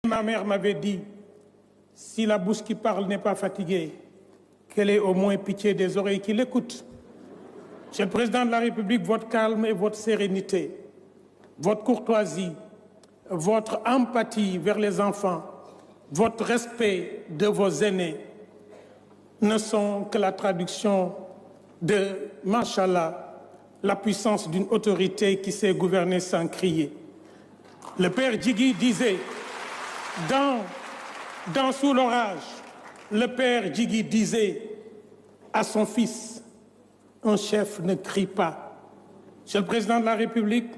Ma mère m'avait dit, si la bouche qui parle n'est pas fatiguée, qu'elle ait au moins pitié des oreilles qui l'écoutent. Monsieur le Président de la République, votre calme et votre sérénité, votre courtoisie, votre empathie vers les enfants, votre respect de vos aînés ne sont que la traduction de, machallah, la puissance d'une autorité qui sait gouverner sans crier. Le père Djigui disait, dans Sous l'orage, le père Djigui disait à son fils, un chef ne crie pas. Monsieur le Président de la République,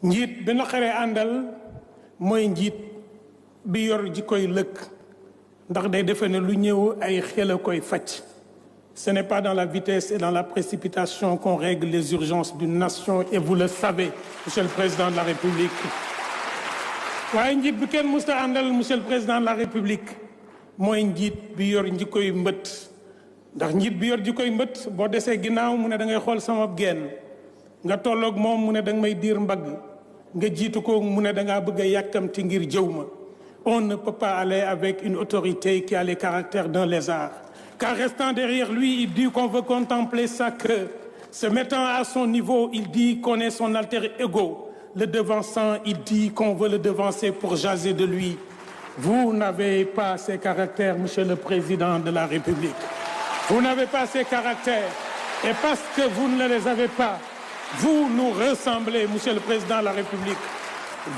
njiit bi naqaree àndal mooy njiit bi yor ji koy lëkk ndax day defe ne lu ñëw ay xel a koy faj. Ce n'est pas dans la vitesse et dans la précipitation qu'on règle les urgences d'une nation et vous le savez, Monsieur le Président de la République. waaye njiit bi kenn musta àndal Monsieur le Président de la République mooy njiit bi yor ji koy mbët ndax njiit bi yor ji koy mbët boo desee ginnaaw mu ne da ngay xool sama genn nga tolloog moom mu ne da nga may diir mbagg nga jiitu ko mu ne da ngaa bëgg a yàkkamti ngir jëw ma. On ne peut pas aller avec une autorité qui a les caractères d'un lézard. Car restant derrière lui, il dit qu'on veut contempler sa queue. Se mettant à son niveau, il dit qu'on est son alter ego. Le devançant, il dit qu'on veut le devancer pour jaser de lui. Vous n'avez pas ces caractères, Monsieur le Président de la République. Vous n'avez pas ces caractères. Et parce que vous ne les avez pas, vous nous ressemblez, Monsieur le Président de la République.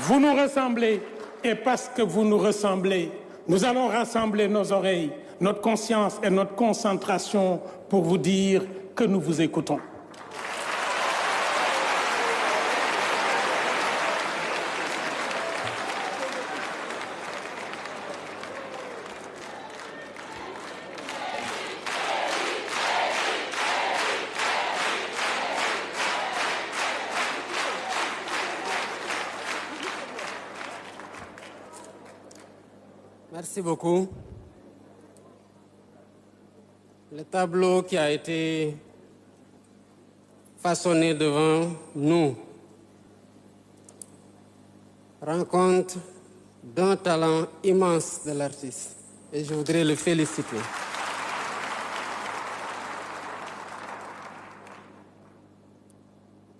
Vous nous ressemblez. Et parce que vous nous ressemblez, nous allons rassembler nos oreilles, notre conscience et notre concentration pour vous dire que nous vous écoutons. Merci beaucoup. Le tableau qui a été façonné devant nous rend compte d'un talent immense de l'artiste et je voudrais le féliciter.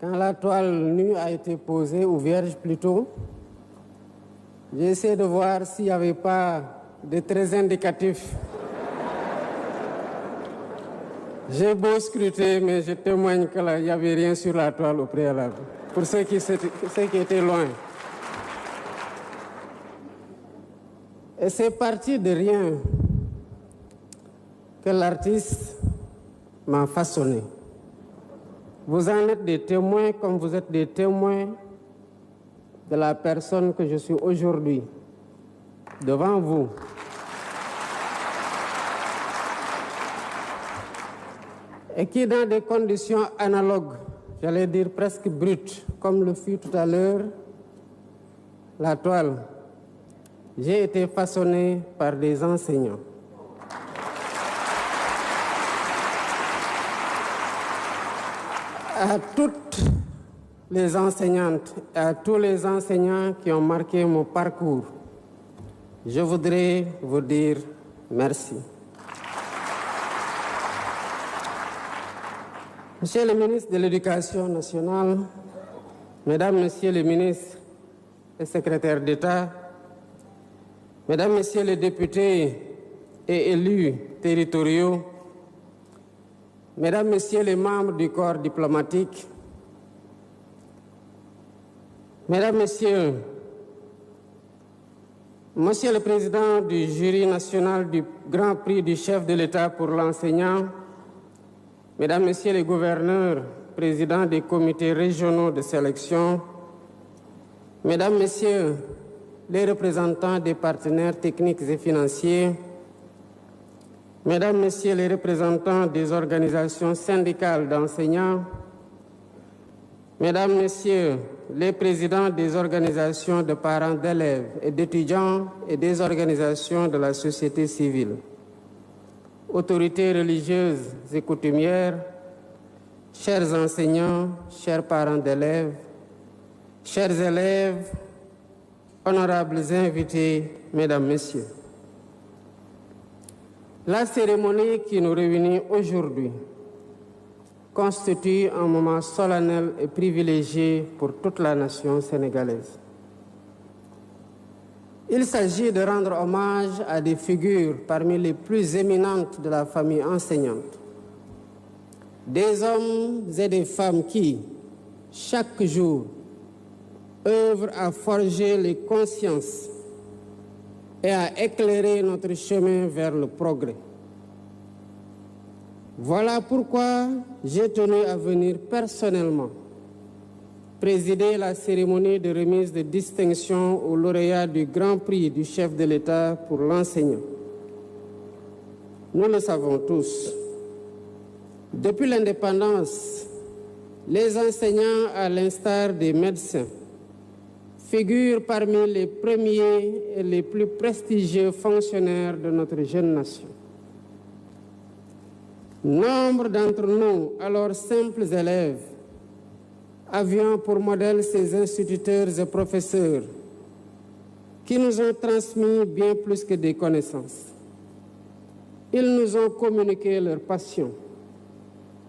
Quand la toile nue a été posée, ou vierge plutôt, j'ai essayé de voir s'il n'y avait pas de très indicatifs. J'ai beau scruter, mais je témoigne qu'il n'y avait rien sur la toile au préalable, pour ceux qui étaient loin. Et c'est parti de rien que l'artiste m'a façonné. Vous en êtes des témoins comme vous êtes des témoins de la personne que je suis aujourd'hui, devant vous. Et qui, dans des conditions analogues, j'allais dire presque brutes, comme le fut tout à l'heure la toile, j'ai été façonné par des enseignants. À toutes les enseignantes et à tous les enseignants qui ont marqué mon parcours, je voudrais vous dire merci. Monsieur le ministre de l'Éducation nationale, Mesdames, Messieurs les ministres et secrétaires d'État, Mesdames, Messieurs les députés et élus territoriaux, Mesdames, Messieurs les membres du corps diplomatique, Mesdames, Messieurs, Monsieur le Président du jury national du Grand Prix du chef de l'État pour l'enseignant, Mesdames, Messieurs les gouverneurs, présidents des comités régionaux de sélection, Mesdames, Messieurs les représentants des partenaires techniques et financiers, Mesdames, Messieurs les représentants des organisations syndicales d'enseignants, Mesdames, Messieurs les présidents des organisations de parents d'élèves et d'étudiants et des organisations de la société civile, autorités religieuses et coutumières, chers enseignants, chers parents d'élèves, chers élèves, honorables invités, Mesdames, Messieurs, la cérémonie qui nous réunit aujourd'hui constitue un moment solennel et privilégié pour toute la nation sénégalaise. Il s'agit de rendre hommage à des figures parmi les plus éminentes de la famille enseignante, des hommes et des femmes qui, chaque jour, œuvrent à forger les consciences et à éclairer notre chemin vers le progrès. Voilà pourquoi j'ai tenu à venir personnellement présider la cérémonie de remise de distinction aux lauréats du Grand Prix du chef de l'État pour l'enseignant. Nous le savons tous, depuis l'indépendance, les enseignants, à l'instar des médecins, figurent parmi les premiers et les plus prestigieux fonctionnaires de notre jeune nation. Nombre d'entre nous, alors simples élèves, avions pour modèle ces instituteurs et professeurs qui nous ont transmis bien plus que des connaissances. Ils nous ont communiqué leur passion,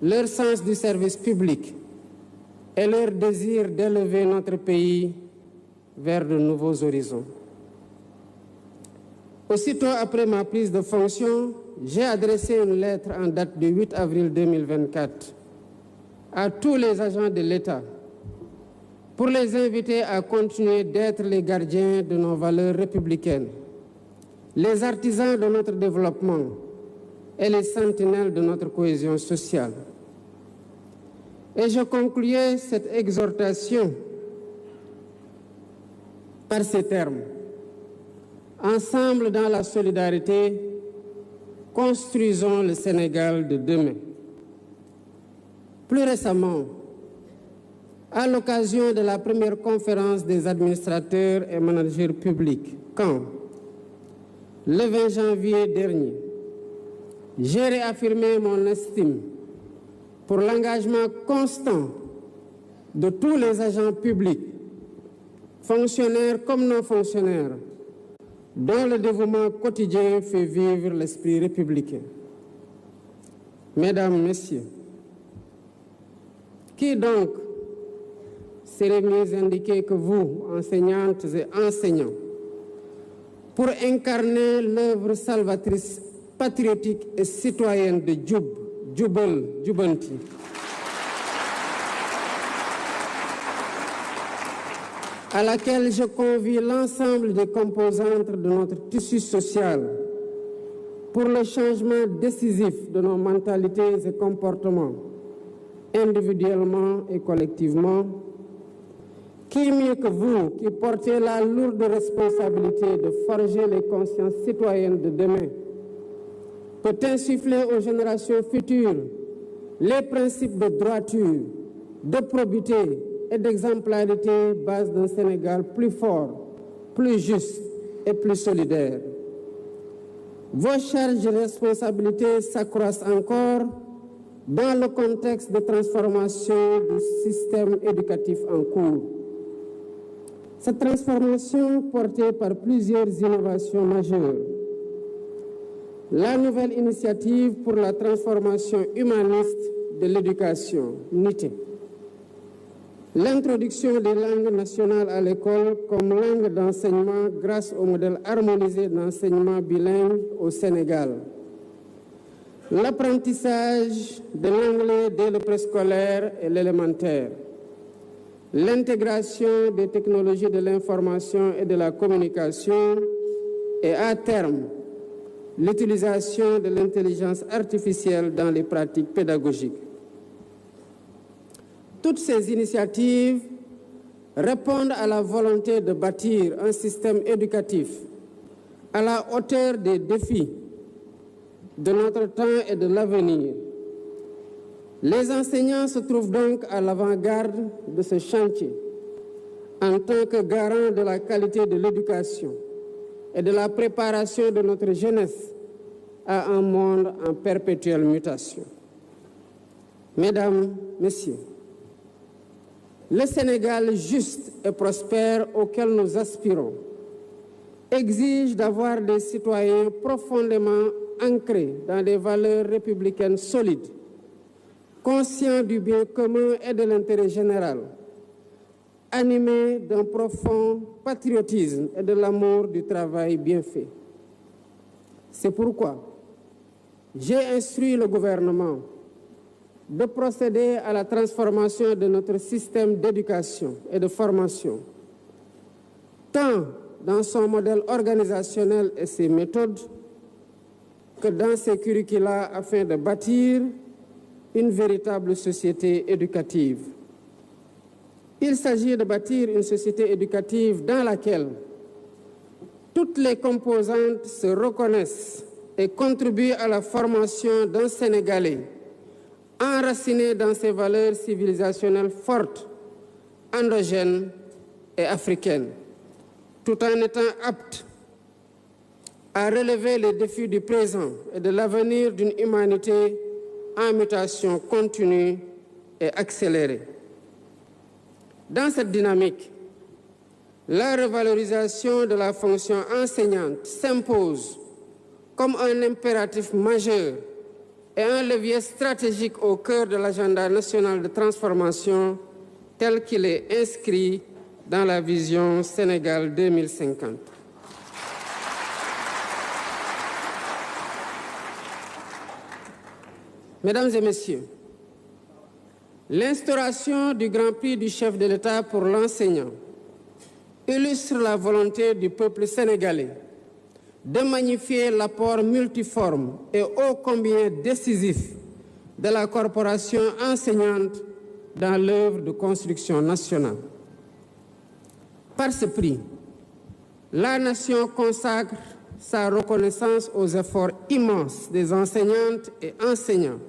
leur sens du service public et leur désir d'élever notre pays vers de nouveaux horizons. Aussitôt après ma prise de fonction, j'ai adressé une lettre en date du 8 avril 2024 à tous les agents de l'État pour les inviter à continuer d'être les gardiens de nos valeurs républicaines, les artisans de notre développement et les sentinelles de notre cohésion sociale. Et je concluais cette exhortation par ces termes. Ensemble dans la solidarité, construisons le Sénégal de demain. Plus récemment, à l'occasion de la première conférence des administrateurs et managers publics, quand, le 20 janvier dernier, j'ai réaffirmé mon estime pour l'engagement constant de tous les agents publics, fonctionnaires comme non fonctionnaires, dont le dévouement quotidien fait vivre l'esprit républicain. Mesdames, Messieurs, qui donc serait mieux indiqué que vous, enseignantes et enseignants, pour incarner l'œuvre salvatrice, patriotique et citoyenne de Jubal Jubanti, à laquelle je convie l'ensemble des composantes de notre tissu social pour le changement décisif de nos mentalités et comportements, individuellement et collectivement. Qui mieux que vous, qui portez la lourde responsabilité de forger les consciences citoyennes de demain, peut insuffler aux générations futures les principes de droiture, de probité et d'exemplarité, base d'un Sénégal plus fort, plus juste et plus solidaire. Vos charges et responsabilités s'accroissent encore dans le contexte de transformation du système éducatif en cours. Cette transformation portée par plusieurs innovations majeures. La nouvelle initiative pour la transformation humaniste de l'éducation, NITE. L'introduction des langues nationales à l'école comme langue d'enseignement grâce au modèle harmonisé d'enseignement bilingue au Sénégal. L'apprentissage de l'anglais dès le préscolaire et l'élémentaire. L'intégration des technologies de l'information et de la communication et, à terme, l'utilisation de l'intelligence artificielle dans les pratiques pédagogiques. Toutes ces initiatives répondent à la volonté de bâtir un système éducatif à la hauteur des défis de notre temps et de l'avenir. Les enseignants se trouvent donc à l'avant-garde de ce chantier en tant que garant de la qualité de l'éducation et de la préparation de notre jeunesse à un monde en perpétuelle mutation. Mesdames, Messieurs, Le Sénégal juste et prospère auquel nous aspirons exige d'avoir des citoyens profondément ancrés dans des valeurs républicaines solides, conscients du bien commun et de l'intérêt général, animés d'un profond patriotisme et de l'amour du travail bien fait. C'est pourquoi j'ai instruit le gouvernement de procéder à la transformation de notre système d'éducation et de formation, tant dans son modèle organisationnel et ses méthodes, que dans ses curricula afin de bâtir une véritable société éducative. Il s'agit de bâtir une société éducative dans laquelle toutes les composantes se reconnaissent et contribuent à la formation d'un Sénégalais enraciné dans ses valeurs civilisationnelles fortes, endogènes et africaines, tout en étant apte à relever les défis du présent et de l'avenir d'une humanité en mutation continue et accélérée. Dans cette dynamique, la revalorisation de la fonction enseignante s'impose comme un impératif majeur et un levier stratégique au cœur de l'agenda national de transformation tel qu'il est inscrit dans la vision Sénégal 2050. Mesdames et Messieurs, l'instauration du Grand Prix du chef de l'État pour l'enseignant illustre la volonté du peuple sénégalais de magnifier l'apport multiforme et ô combien décisif de la corporation enseignante dans l'œuvre de construction nationale. Par ce prix, la nation consacre sa reconnaissance aux efforts immenses des enseignantes et enseignants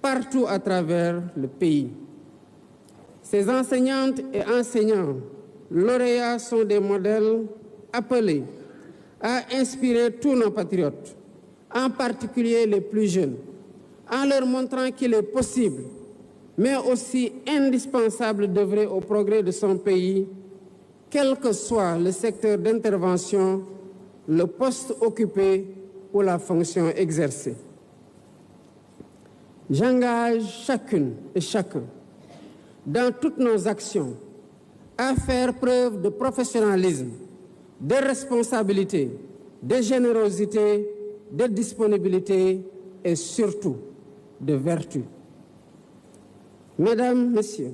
partout à travers le pays. Ces enseignantes et enseignants lauréats sont des modèles appelés à inspirer tous nos patriotes, en particulier les plus jeunes, en leur montrant qu'il est possible, mais aussi indispensable d'œuvrer au progrès de son pays, quel que soit le secteur d'intervention, le poste occupé ou la fonction exercée. J'engage chacune et chacun, dans toutes nos actions, à faire preuve de professionnalisme, de responsabilité, de générosité, de disponibilité et surtout de vertu. Mesdames, Messieurs,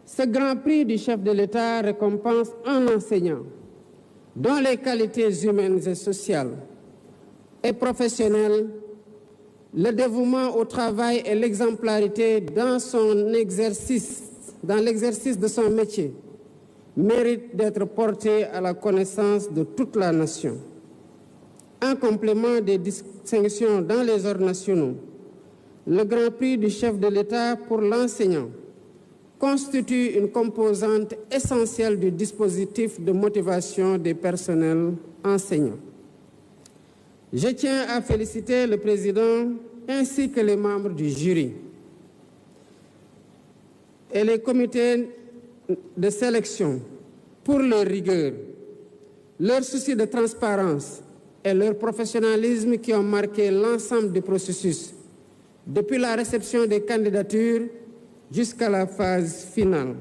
ce Grand Prix du chef de l'État récompense un enseignant dont les qualités humaines et sociales et professionnelles, le dévouement au travail et l'exemplarité dans l'exercice de son métier méritent d'être portés à la connaissance de toute la nation. En complément des distinctions dans les ordres nationaux, le Grand Prix du chef de l'État pour l'enseignant constitue une composante essentielle du dispositif de motivation des personnels enseignants. Je tiens à féliciter le président ainsi que les membres du jury et les comités de sélection pour leur rigueur, leur souci de transparence et leur professionnalisme qui ont marqué l'ensemble du processus, depuis la réception des candidatures jusqu'à la phase finale.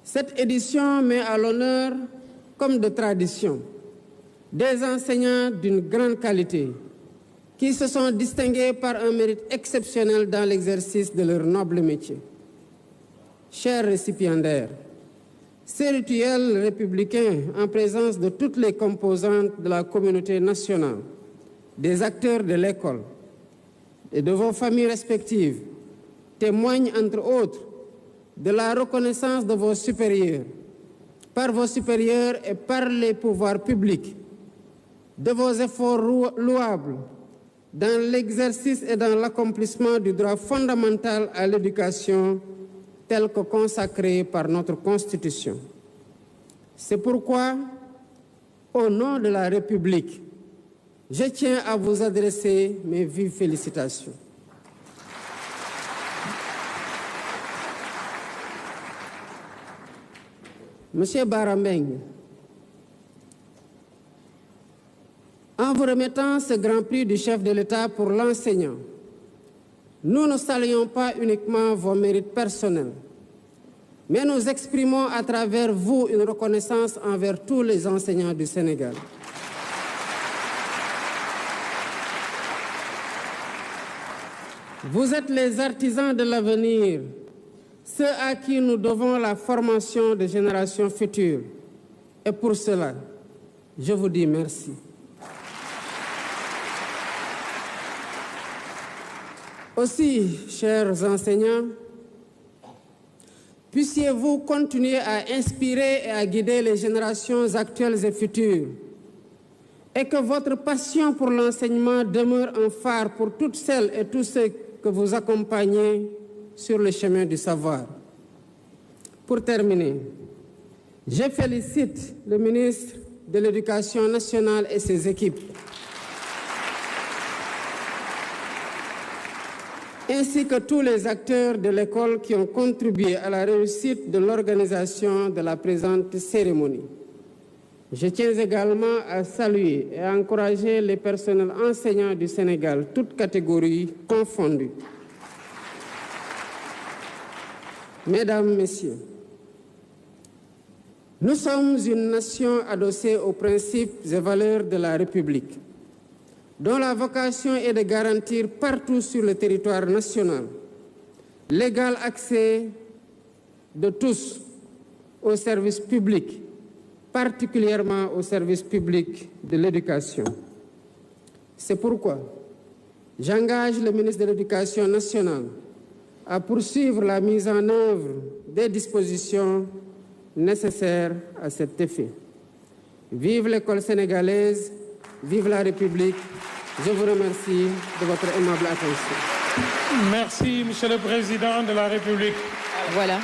Cette édition met à l'honneur, comme de tradition, des enseignants d'une grande qualité qui se sont distingués par un mérite exceptionnel dans l'exercice de leur noble métier. Chers récipiendaires, ces rituels républicains en présence de toutes les composantes de la communauté nationale, des acteurs de l'école et de vos familles respectives témoignent entre autres de la reconnaissance de vos supérieurs, par vos supérieurs et par les pouvoirs publics, de vos efforts louables dans l'exercice et dans l'accomplissement du droit fondamental à l'éducation tel que consacré par notre Constitution. C'est pourquoi, au nom de la République, je tiens à vous adresser mes vives félicitations. Monsieur Barambeng, en vous remettant ce Grand Prix du chef de l'État pour l'enseignant, nous ne saluons pas uniquement vos mérites personnels, mais nous exprimons à travers vous une reconnaissance envers tous les enseignants du Sénégal. Vous êtes les artisans de l'avenir, ceux à qui nous devons la formation des générations futures. Et pour cela, je vous dis merci. Aussi, chers enseignants, puissiez-vous continuer à inspirer et à guider les générations actuelles et futures, et que votre passion pour l'enseignement demeure un phare pour toutes celles et tous ceux que vous accompagnez sur le chemin du savoir. Pour terminer, je félicite le ministre de l'Éducation nationale et ses équipes, ainsi que tous les acteurs de l'école qui ont contribué à la réussite de l'organisation de la présente cérémonie. Je tiens également à saluer et à encourager les personnels enseignants du Sénégal, toutes catégories confondues. Mesdames, Messieurs, nous sommes une nation adossée aux principes et valeurs de la République, dont la vocation est de garantir partout sur le territoire national l'égal accès de tous aux services publics, particulièrement au service public de l'éducation. C'est pourquoi j'engage le ministre de l'Éducation nationale à poursuivre la mise en œuvre des dispositions nécessaires à cet effet. Vive l'école sénégalaise, vive la République. Je vous remercie de votre aimable attention. Merci, Monsieur le Président de la République. Voilà.